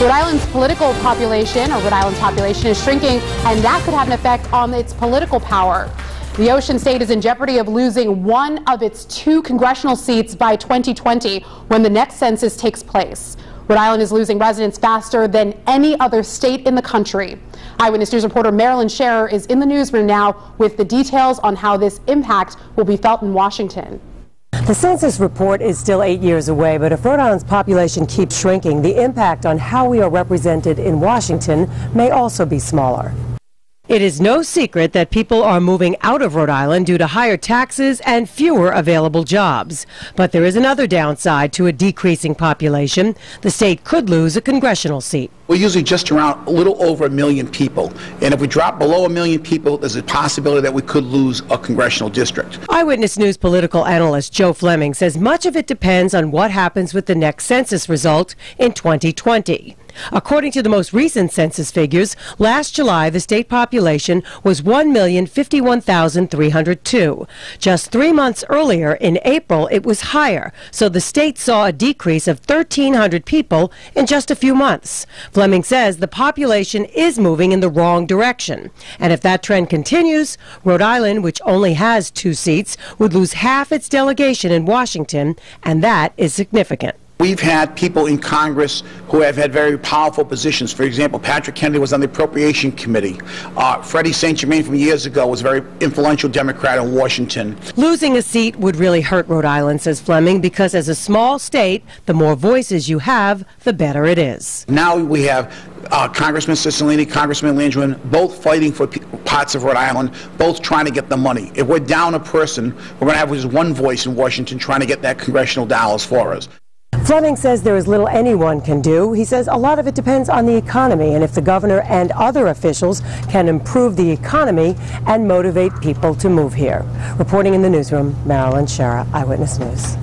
Rhode Island's political population, or Rhode Island's population, is shrinking, and that could have an effect on its political power. The Ocean State is in jeopardy of losing one of its 2 congressional seats by 2020 when the next census takes place. Rhode Island is losing residents faster than any other state in the country. Eyewitness News reporter Marilyn Scherer is in the newsroom now with the details on how this impact will be felt in Washington. The census report is still 8 years away, but if Rhode Island's population keeps shrinking, the impact on how we are represented in Washington may also be smaller. It is no secret that people are moving out of Rhode Island due to higher taxes and fewer available jobs. But there is another downside to a decreasing population. The state could lose a congressional seat. We're usually just around a little over 1 million people. And if we drop below 1 million people, there's a possibility that we could lose a congressional district. Eyewitness News political analyst Joe Fleming says much of it depends on what happens with the next census result in 2020. According to the most recent census figures, last July the state population was 1,051,302. Just 3 months earlier, in April, it was higher, so the state saw a decrease of 1,300 people in just a few months. Fleming says the population is moving in the wrong direction, and if that trend continues, Rhode Island, which only has 2 seats, would lose half its delegation in Washington, and that is significant. We've had people in Congress who have had very powerful positions. For example, Patrick Kennedy was on the Appropriation Committee. Freddie St. Germain from years ago was a very influential Democrat in Washington. Losing a seat would really hurt Rhode Island, says Fleming, because as a small state, the more voices you have, the better it is. Now we have Congressman Cicilline, Congressman Landrigan, both fighting for parts of Rhode Island, both trying to get the money. If we're down a person, we're going to have just one voice in Washington trying to get that congressional dollars for us. Fleming says there is little anyone can do. He says a lot of it depends on the economy and if the governor and other officials can improve the economy and motivate people to move here. Reporting in the newsroom, Marilyn Scherer, Eyewitness News.